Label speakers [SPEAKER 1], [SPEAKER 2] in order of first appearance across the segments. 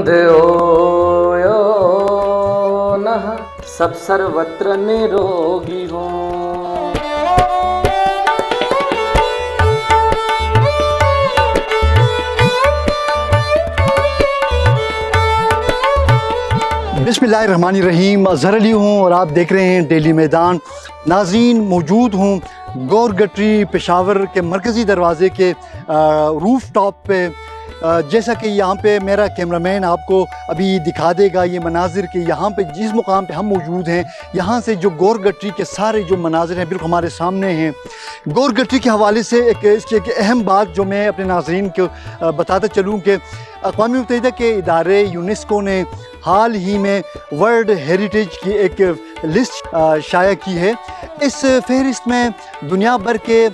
[SPEAKER 1] हृदयो नः सब सर्वत्र निरोगी हो।
[SPEAKER 2] बिस्मिल्लाहिर्रहमानिर्रहीम। अज़हर अली हूँ और आप देख रहे हैं डेली मैदान। नाज़रीन, मौजूद हूँ गौर गटरी पेशावर के मरकज़ी दरवाज़े के रूफ़ टॉप पे। जैसा कि यहाँ पे मेरा कैमरामैन आपको अभी दिखा देगा ये मनाजिर कि यहाँ पे जिस मुकाम पे हम मौजूद हैं, यहाँ से जो गौर गटरी के सारे जो मनाजिर हैं बिल्कुल हमारे सामने हैं। गौर गटरी के हवाले से इसकी एक अहम बात जो मैं अपने नाज़रीन को बताता चलूँ कि अक़वाम मुत्तहिदा के इदारे यूनेस्को ने हाल ही में वर्ल्ड हेरिटेज की एक लिस्ट शाया की है। इस फहरिस्त में दुनिया भर के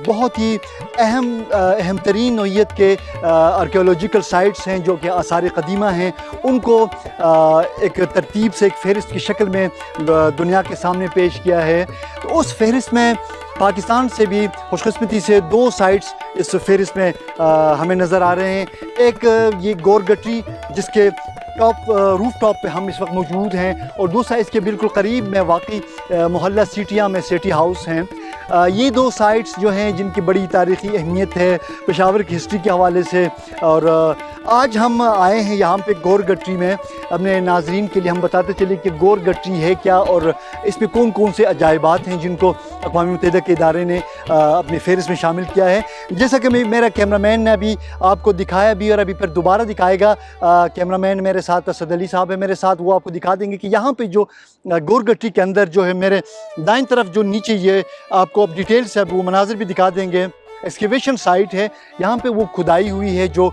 [SPEAKER 2] बहुत ही अहम तरीन नौइयत के आर्कियोलॉजिकल साइट्स हैं जो कि आसार क़दीमा हैं, उनको एक तरतीब से एक फ़हरिस्त की शक्ल में दुनिया के सामने पेश किया है। तो उस फहरिस्त में पाकिस्तान से भी खुशकिस्मती से 2 साइट्स इस फहरिस्त में हमें नज़र आ रहे हैं। एक ये गौर गटरी जिसके रूफ टॉप पे हम इस वक्त मौजूद हैं, और दूसरा इसके बिल्कुल करीब में वाक़ई मोहल्ला सीटिया में सिटी हाउस हैं। ये 2 साइट्स जो हैं जिनकी बड़ी तारीख़ी अहमियत है पेशावर की हिस्ट्री के हवाले से। और आज हम आए हैं यहाँ पे गौर गटरी में। अपने नाजरीन के लिए हम बताते चले कि गौर गटरी है क्या और इसमें कौन कौन से अजायबात हैं जिनको अक़वाम मुत्तहिदा के इदारे ने अपनी फहरिस्त में शामिल किया है। जैसा कि मेरा कैमरामैन ने अभी आपको दिखाया भी और अभी फिर दोबारा दिखाएगा। कैमरामैन मेरे साथ असद अली साहब है मेरे साथ, वो आपको दिखा देंगे कि यहाँ पे जो गौर गटरी के अंदर जो है मेरे दाईं तरफ जो नीचे ये आपको अब डिटेल से वो मनाजिर भी दिखा देंगे। एक्सकेवेशन साइट है, यहाँ पे वो खुदाई हुई है, जो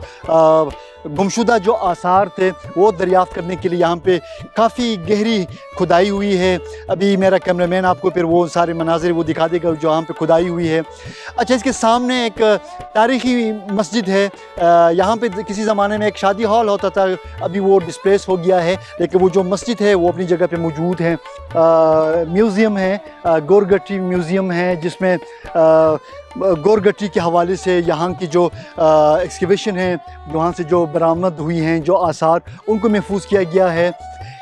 [SPEAKER 2] गुमशुदा जो आसार थे वो दरियाफ़्त करने के लिए यहाँ पे काफ़ी गहरी खुदाई हुई है। अभी मेरा कैमरामैन आपको फिर वो सारे मनाजिर वो दिखा देगा जो यहाँ पे खुदाई हुई है। अच्छा, इसके सामने एक तारीख़ी मस्जिद है। यहाँ पे किसी ज़माने में एक शादी हॉल होता था, अभी वो डिस्प्लेस हो गया है, लेकिन वो जो मस्जिद है वो अपनी जगह पर मौजूद है। म्यूज़ियम है, गौर गटरी म्यूज़ियम है, जिसमें गौर गटरी के हवाले से यहाँ की जो एक्सकेवेशन है, वहाँ से जो बरामद हुई हैं जो आसार, उनको महफूज किया गया है।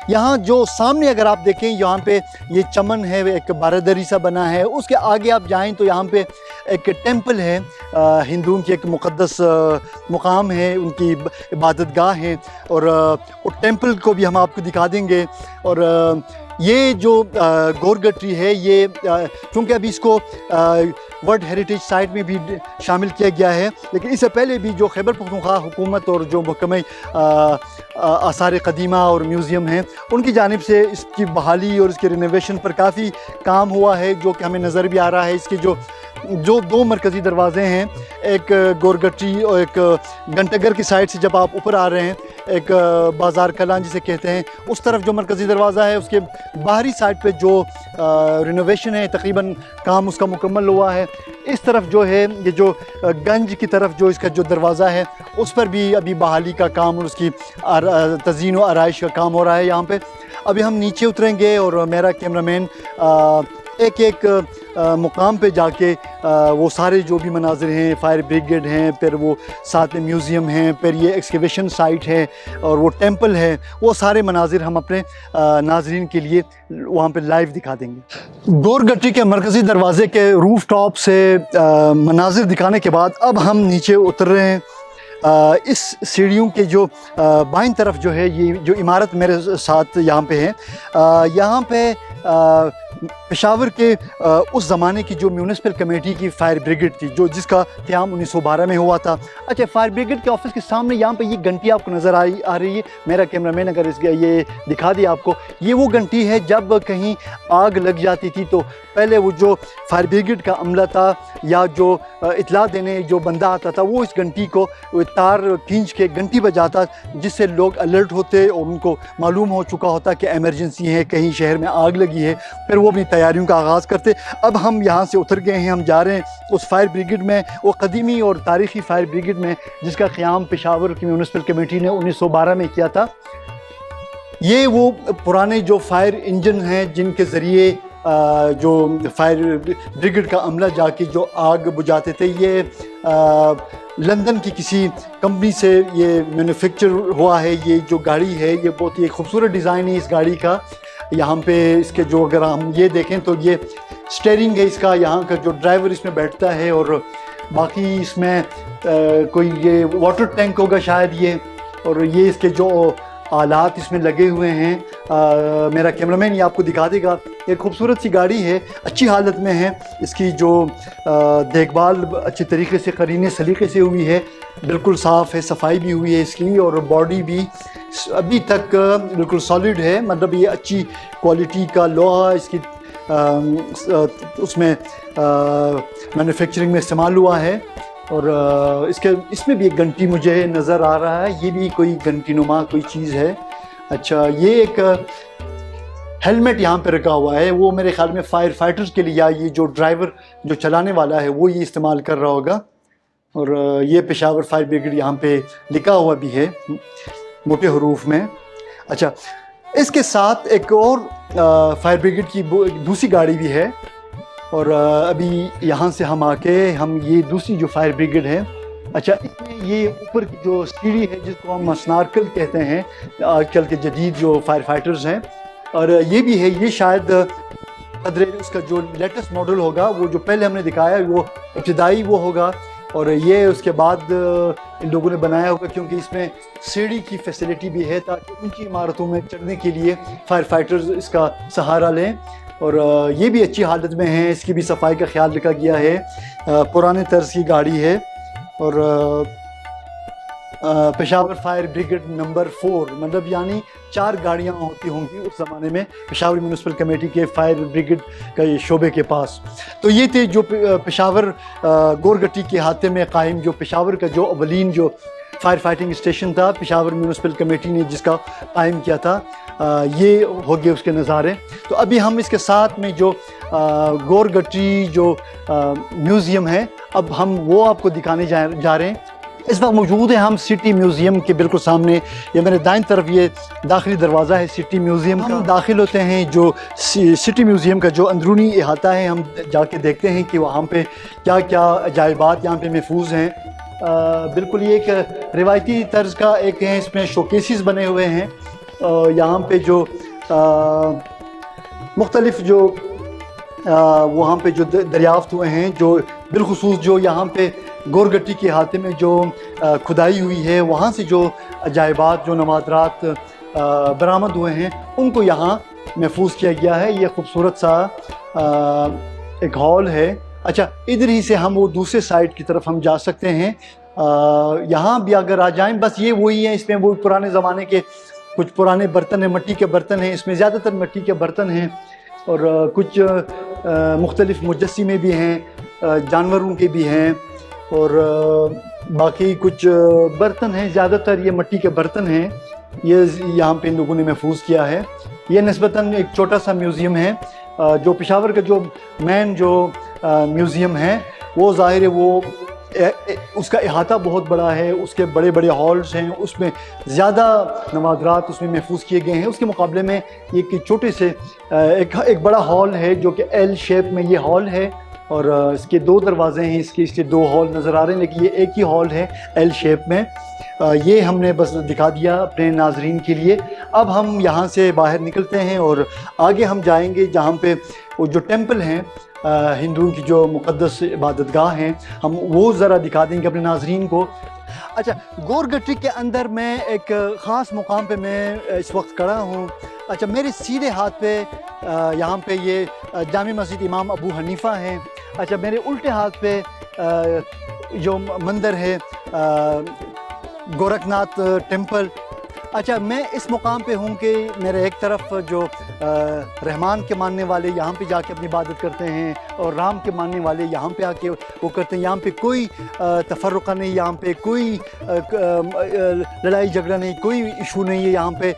[SPEAKER 2] यहाँ जो सामने अगर आप देखें, यहाँ पे ये चमन है, एक बारादरी सा बना है। उसके आगे आप जाएं तो यहाँ पे एक टेंपल है, हिंदुओं की एक मुक़द्दस मुकाम है, उनकी इबादत गाह है, और टेंपल को भी हम आपको दिखा देंगे। और ये जो गौर गटरी है, ये चूँकि अभी इसको वर्ल्ड हेरिटेज साइट में भी शामिल किया गया है, लेकिन इससे पहले भी जो खैबर पख्तूनख्वा हुकूमत और जो महकमा आसार क़दीमा और म्यूज़ियम हैं, उनकी जानिब से इसकी बहाली और इसके रिनोवेशन पर काफ़ी काम हुआ है, जो कि हमें नज़र भी आ रहा है। इसके जो 2 मरकज़ी दरवाज़े हैं, एक गौर गटरी और एक घंटाघर की साइड से जब आप ऊपर आ रहे हैं, एक बाज़ार कलां जिसे कहते हैं, उस तरफ जो मरकज़ी दरवाज़ा है, उसके बाहरी साइड पे जो रिनोवेशन है, तकरीबन काम उसका मुकम्मल हुआ है। इस तरफ जो है, ये जो गंज की तरफ जो इसका जो दरवाज़ा है, उस पर भी अभी बहाली का काम और उसकी तज़ीन व आराइश का काम हो रहा है। यहाँ पे अभी हम नीचे उतरेंगे और मेरा कैमरामैन एक एक मुकाम पे जाके वो सारे जो भी मनाजिर हैं, फायर ब्रिगेड हैं, फिर वो साथ में म्यूज़ियम हैं, फिर ये एक्सकेवेशन साइट है और वो टेंपल है, वो सारे मनाजिर हम अपने नाजरीन के लिए वहाँ पे लाइव दिखा देंगे। गौर गटरी के मरकज़ी दरवाज़े के रूफ टॉप से मनाजिर दिखाने के बाद अब हम नीचे उतर रहे हैं। इस सीढ़ियों के जो बाईं तरफ जो है, ये जो इमारत मेरे साथ यहाँ पे है, यहाँ पे पेशावर के उस ज़माने की जो म्यूनिसिपल कमेटी की फायर ब्रिगेड थी, जो जिसका क़याम 1912 में हुआ था। अच्छा, फायर ब्रिगेड के ऑफिस के सामने यहाँ पे ये घंटी आपको नज़र आ रही है। मेरा कैमरामैन अगर ये दिखा दिया आपको, ये वो घंटी है जब कहीं आग लग जाती थी तो पहले वो जो फायर ब्रिगेड का अमला था या जो इतला देने जो बंदा आता था, वो इस घंटी को तार खींच के घंटी बजाता, जिससे लोग अलर्ट होते और उनको मालूम हो चुका होता कि एमरजेंसी है, कहीं शहर में आग लगी है, फिर वो अपनी तैयारियों का आगाज़ करते। अब हम यहाँ से उतर गए हैं, हम जा रहे हैं उस फायर ब्रिगेड में, वो कदीमी और तारीख़ी फायर ब्रिगेड में, जिसका क़याम पेशावर की म्यूनिसिपल कमेटी ने 1912 में किया था। ये वो पुराने जो फायर इंजन हैं जिनके ज़रिए जो फायर ब्रिगेड का अमला जाके जो आग बुझाते थे, ये लंदन की किसी कंपनी से ये मैन्युफैक्चर हुआ है। ये जो गाड़ी है ये बहुत ही खूबसूरत डिज़ाइन है इस गाड़ी का। यहाँ पे इसके जो अगर हम ये देखें तो ये स्टीयरिंग है इसका, यहाँ का जो ड्राइवर इसमें बैठता है, और बाकी इसमें कोई ये वाटर टैंक होगा शायद ये, और ये इसके जो आलात इसमें लगे हुए हैं। मेरा कैमरामैन ये आपको दिखा देगा। एक खूबसूरत सी गाड़ी है, अच्छी हालत में है। इसकी जो देखभाल अच्छे तरीके से करीने सलीके से हुई है, बिल्कुल साफ़ है, सफाई भी हुई है इसकी, और बॉडी भी अभी तक बिल्कुल सॉलिड है। मतलब ये अच्छी क्वालिटी का लोहा इसकी उसमें मैन्युफैक्चरिंग में इस्तेमाल हुआ है। और इसमें भी एक घंटी मुझे नज़र आ रहा है, ये भी कोई घंटी नुमा कोई चीज़ है। अच्छा, ये एक हेलमेट यहाँ पे रखा हुआ है, वो मेरे ख्याल में फायर फाइटर्स के लिए, या ये जो ड्राइवर जो चलाने वाला है वो ये इस्तेमाल कर रहा होगा। और ये पेशावर फायर ब्रिगेड यहाँ पे लिखा हुआ भी है मोटे हरूफ में। अच्छा, इसके साथ एक और फायर ब्रिगेड की दूसरी गाड़ी भी है, और अभी यहाँ से हम आके हम ये दूसरी जो फायर ब्रिगेड है, अच्छा इसमें ये ऊपर की जो सीढ़ी है जिसको हम स्नार्कल कहते हैं आजकल के जदीद जो फायर फाइटर्स हैं, और ये भी है, ये शायद कदरे उसका जो लेटेस्ट मॉडल होगा, वो जो पहले हमने दिखाया वो इब्तदाई वो होगा, और ये उसके बाद इन लोगों ने बनाया होगा, क्योंकि इसमें सीढ़ी की फैसिलिटी भी है ताकि ऊंची इमारतों में चढ़ने के लिए फायर फाइटर्स इसका सहारा लें। और ये भी अच्छी हालत में है, इसकी भी सफाई का ख्याल रखा गया है। पुराने तर्ज की गाड़ी है, और पेशावर फायर ब्रिगेड नंबर 4, मतलब यानी 4 गाड़ियाँ होती होंगी उस ज़माने में पेशावर म्यूनसिपल कमेटी के फायर ब्रिगेड का ये शोबे के पास। तो ये थे जो पेशावर गोरगट्टी के हाथे में कायम जो पेशावर का जो अवलीन जो फायर फाइटिंग स्टेशन था पेशावर म्यूनसिपल कमेटी ने जिसका कायम किया था, ये हो गए उसके नज़ारे। तो अभी हम इसके साथ में जो गोरगट्टी जो म्यूज़ियम है, अब हम वो आपको दिखाने जा रहे हैं। इस वक्त मौजूद है हम सिटी म्यूज़ियम के बिल्कुल सामने। ये मेरे दाईं तरफ ये दाखिली दरवाज़ा है सिटी म्यूज़ियम का। हम दाखिल होते हैं जो सिटी म्यूज़ियम का जो अंदरूनी अहाता है, हम जाके देखते हैं कि वहाँ पे क्या क्या अजायबात यहाँ पे महफूज हैं। बिल्कुल ये एक रिवायती तर्ज का एक है, इसमें शोकेसेस बने हुए हैं। यहाँ पे जो मुख्तलिफ जो वहाँ पे जो दरियाफ्त हुए हैं, जो बिलखुसूस जो यहाँ पे गोरगट्टी के हाथे में जो खुदाई हुई है, वहाँ से जो अजायबात जो नवादरात बरामद हुए हैं उनको यहाँ महफूज किया गया है। ये खूबसूरत सा एक हॉल है। अच्छा, इधर ही से हम वो दूसरे साइड की तरफ हम जा सकते हैं। यहाँ भी अगर आ जाएं, बस ये वही है, इसमें वो पुराने ज़माने के कुछ पुराने बर्तन हैं, मिट्टी के बर्तन हैं, इसमें ज़्यादातर मिट्टी के बर्तन हैं, और कुछ मुख्तलिफ़ मुजस्सिमे भी हैं, जानवरों के भी हैं, और बाकी कुछ बर्तन हैं, ज़्यादातर ये मिट्टी के बर्तन हैं। ये यहाँ पे इन लोगों ने महफूज किया है। ये निस्बतन एक छोटा सा म्यूज़ियम है। जो पेशावर का जो मेन जो म्यूज़ियम है वो ज़ाहिर है वो उसका अहाता बहुत बड़ा है, उसके बड़े बड़े हॉल्स हैं, उसमें ज़्यादा नवादरात उसमें महफूज किए गए हैं। उसके मुकाबले में एक छोटे से एक बड़ा हॉल है जो कि एल शेप में ये हॉल है, और इसके 2 दरवाजे हैं, इसके 2 हॉल नज़र आ रहे हैं, लेकिन ये एक ही हॉल है एल शेप में। ये हमने बस दिखा दिया अपने नाजरीन के लिए। अब हम यहाँ से बाहर निकलते हैं और आगे हम जाएंगे जहाँ पे वो जो टेंपल हैं हिंदुओं की जो मुक़द्दस इबादतगाह हैं, हम वो ज़रा दिखा देंगे अपने नाजरीन को। अच्छा, गोरगट्टी के अंदर मैं एक ख़ास मुकाम पे मैं इस वक्त खड़ा हूँ। अच्छा, मेरे सीधे हाथ पे यहाँ पे ये जामी मस्जिद इमाम अबू हनीफ़ा हैं। अच्छा, मेरे उल्टे हाथ पे जो मंदिर है गोरखनाथ टेंपल। अच्छा, मैं इस मुकाम पे हूँ कि मेरे एक तरफ जो रहमान के मानने वाले यहाँ पे जाके अपनी इबादत करते हैं, اور رام کے ماننے والے یہاں پہ آ کے وہ کرتے ہیں. یہاں پہ کوئی تفرقہ نہیں, یہاں پہ کوئی لڑائی جھگڑا نہیں, کوئی ایشو نہیں ہے. یہاں پہ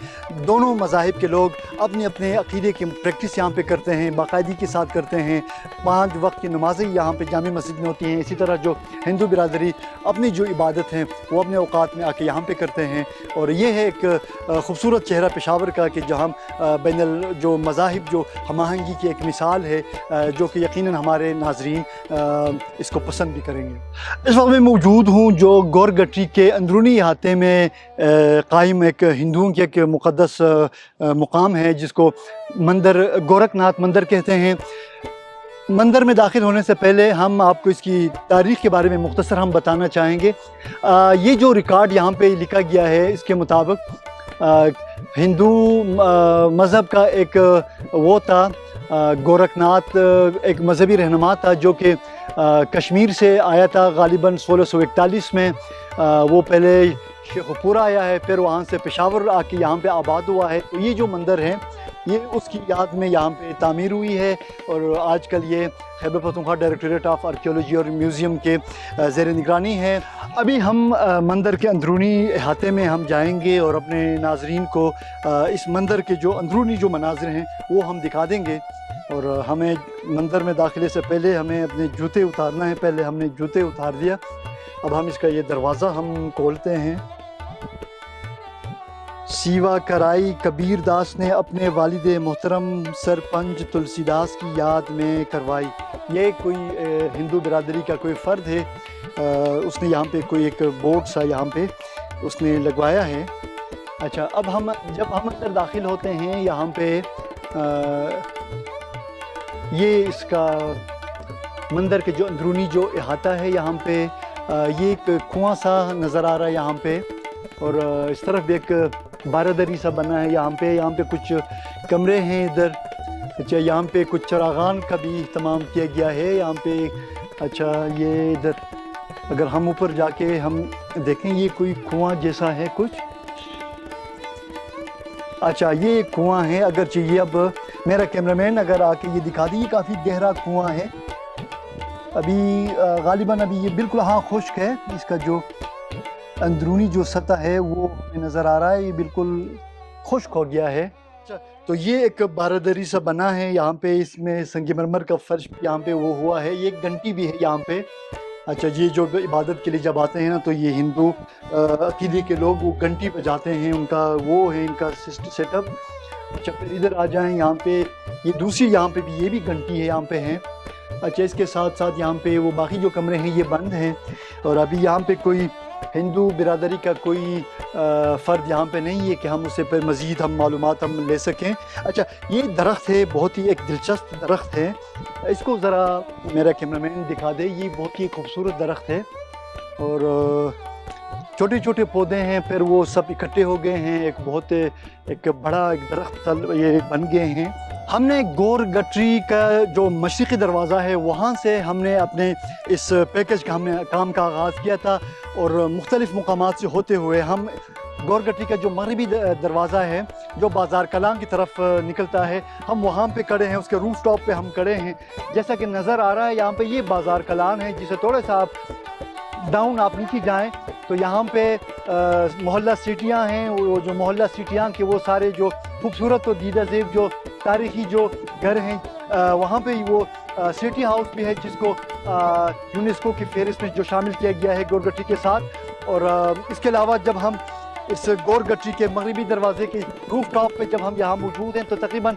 [SPEAKER 2] دونوں مذاہب کے لوگ اپنے اپنے عقیدے کی پریکٹس یہاں پہ کرتے ہیں, باقاعدگی کے ساتھ کرتے ہیں. 5 وقت کی نمازیں یہاں پہ جامع مسجد میں ہوتی ہیں. اسی طرح جو ہندو برادری اپنی جو عبادت ہیں وہ اپنے اوقات میں آ کے یہاں پہ کرتے ہیں. اور یہ ہے ایک خوبصورت چہرہ پشاور کا کہ جہاں بین جو مذاہب جو ہم آہنگی کی ایک مثال ہے, جو کہ یقیناً ہمارے ناظرین اس کو پسند بھی کریں گے. اس وقت میں موجود ہوں جو گور گٹری کے اندرونی احاطے میں قائم ایک ہندوؤں کی ایک مقدس مقام ہے جس کو مندر گورکھ ناتھ مندر کہتے ہیں. مندر میں داخل ہونے سے پہلے ہم آپ کو اس کی تاریخ کے بارے میں مختصر ہم بتانا چاہیں گے. یہ جو ریکارڈ یہاں پہ لکھا گیا ہے اس کے مطابق ہندو مذہب کا ایک وہ تھا, گورکھ ناتھ ایک مذہبی رہنما تھا جو کہ کشمیر سے آیا تھا غالباً 1641 میں. وہ پہلے شیخ پورہ آیا ہے, پھر وہاں سے پشاور آ کے یہاں پہ آباد ہوا ہے. تو یہ جو مندر ہے یہ اس کی یاد میں یہاں پہ تعمیر ہوئی ہے, اور آج کل یہ Khyber Pakhtunkhwa directorate of archaeology اور میوزیم کے زیر نگرانی ہے. ابھی ہم مندر کے اندرونی احاطے میں ہم جائیں گے اور اپنے ناظرین کو اس مندر کے جو اندرونی جو مناظر ہیں وہ ہم دکھا دیں گے. اور ہمیں مندر میں داخلے سے پہلے ہمیں اپنے جوتے اتارنا ہے. پہلے ہم نے جوتے اتار دیا, اب ہم اس کا یہ دروازہ ہم کھولتے ہیں. سیوا کرائی کبیر داس نے اپنے والد محترم سرپنچ تلسی داس کی یاد میں کروائی. یہ کوئی ہندو برادری کا کوئی فرد ہے, اس نے یہاں پہ کوئی ایک بورڈ سا یہاں پہ اس نے لگوایا ہے. اچھا, اب ہم جب ہم اندر داخل ہوتے ہیں یہاں پہ یہ اس کا مندر کے جو اندرونی جو احاطہ ہے یہاں پہ یہ ایک کنواں سا نظر آ رہا ہے یہاں پہ, اور اس طرف بھی ایک بارادری سا بنا ہے یہاں پہ. یہاں پہ کچھ کمرے ہیں ادھر. اچھا, یہاں پہ کچھ چراغان کا بھی اہتمام کیا گیا ہے یہاں پہ. اچھا, یہ ادھر اگر ہم اوپر جا کے ہم دیکھیں یہ کوئی کنواں جیسا ہے کچھ. اچھا, یہ ایک کنواں ہے. اگر چاہیے اب میرا کیمرامین اگر آ کے یہ دکھا دی, یہ کافی گہرا کنواں ہے. ابھی غالباً ابھی یہ بالکل ہاں خشک ہے. اس کا جو اندرونی جو سطح ہے وہ ہمیں نظر آ رہا ہے, یہ بالکل خشک ہو گیا ہے. تو یہ ایک بارادری سا بنا ہے یہاں پہ, اس میں سنگ مرمر کا فرش یہاں پہ وہ ہوا ہے. یہ ایک گھنٹی بھی ہے یہاں پہ. اچھا, یہ جو عبادت کے لیے جب آتے ہیں نا تو یہ ہندو عقیدے کے لوگ وہ گھنٹی بجاتے ہیں, ان کا وہ ہے ان کا سیٹ اپ. اچھا, پھر ادھر آ جائیں, یہاں پہ یہ دوسری یہاں پہ بھی یہ بھی گھنٹی ہے یہاں پہ ہیں. اچھا, اس کے ساتھ ساتھ یہاں پہ وہ باقی جو کمرے ہیں یہ بند ہیں, اور ابھی یہاں پہ کوئی ہندو برادری کا کوئی فرد یہاں پہ نہیں ہے کہ ہم اسے پہ مزید ہم معلومات ہم لے سکیں. اچھا, یہ درخت ہے, بہت ہی ایک دلچسپ درخت ہے. اس کو ذرا میرا کیمرامین دکھا دے. یہ بہت ہی خوبصورت درخت ہے, اور چھوٹے چھوٹے پودے ہیں, پھر وہ سب اکٹھے ہو گئے ہیں, ایک بہت ایک بڑا ایک درخت یہ بن گئے ہیں. ہم نے گور گٹری کا جو مشرقی دروازہ ہے وہاں سے ہم نے اپنے اس پیکج کا ہم نے کام کا آغاز کیا تھا, اور مختلف مقامات سے ہوتے ہوئے ہم گور گٹری کا جو مغربی دروازہ ہے جو بازار کلان کی طرف نکلتا ہے, ہم وہاں پہ کھڑے ہیں. اس کے روف ٹاپ پہ ہم کھڑے ہیں. جیسا کہ نظر آ رہا ہے یہاں پہ یہ بازار کلان ہے, جسے تھوڑا سا آپ ڈاؤن آپ نیچے جائیں تو یہاں پہ محلہ سیٹیاں ہیں. وہ جو محلہ سیٹیاں کے وہ سارے جو خوبصورت و دیدہ زیب جو تاریخی جو گھر ہیں, وہاں پہ وہ سٹی ہاؤس بھی ہے جس کو یونیسکو کی فہرست میں جو شامل کیا گیا ہے گور گٹری کے ساتھ. اور اس کے علاوہ جب ہم اس گور گٹری کے مغربی دروازے کے روف ٹاپ پہ جب ہم یہاں موجود ہیں تو تقریباً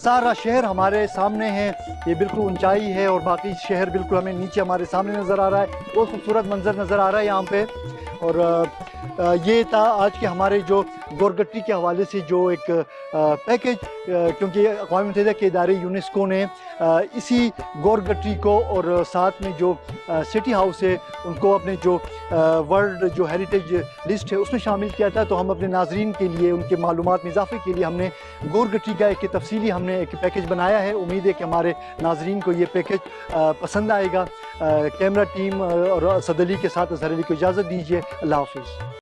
[SPEAKER 2] سارا شہر ہمارے سامنے ہے. یہ بالکل اونچائی ہے اور باقی شہر بالکل ہمیں نیچے ہمارے سامنے نظر آ رہا ہے. بہت خوبصورت منظر نظر آ رہا ہے یہاں پہ. اور یہ تھا آج کے ہمارے جو گور گٹری کے حوالے سے جو ایک پیکج, کیونکہ اقوام متحدہ کے ادارے یونیسکو نے اسی گور گٹری کو اور ساتھ میں جو سٹی ہاؤس ہے ان کو اپنے جو ورلڈ جو ہیریٹیج لسٹ ہے اس میں شامل کیا تھا. تو ہم اپنے ناظرین کے لیے ان کے معلومات میں اضافے کے لیے ہم نے گور گٹری کا ایک تفصیلی ہم نے ایک پیکج بنایا ہے. امید ہے کہ ہمارے ناظرین کو یہ پیکج پسند آئے گا. کیمرہ ٹیم اور اسد علی کے ساتھ اظہر علی کو اجازت دیجیے. اللہ حافظ.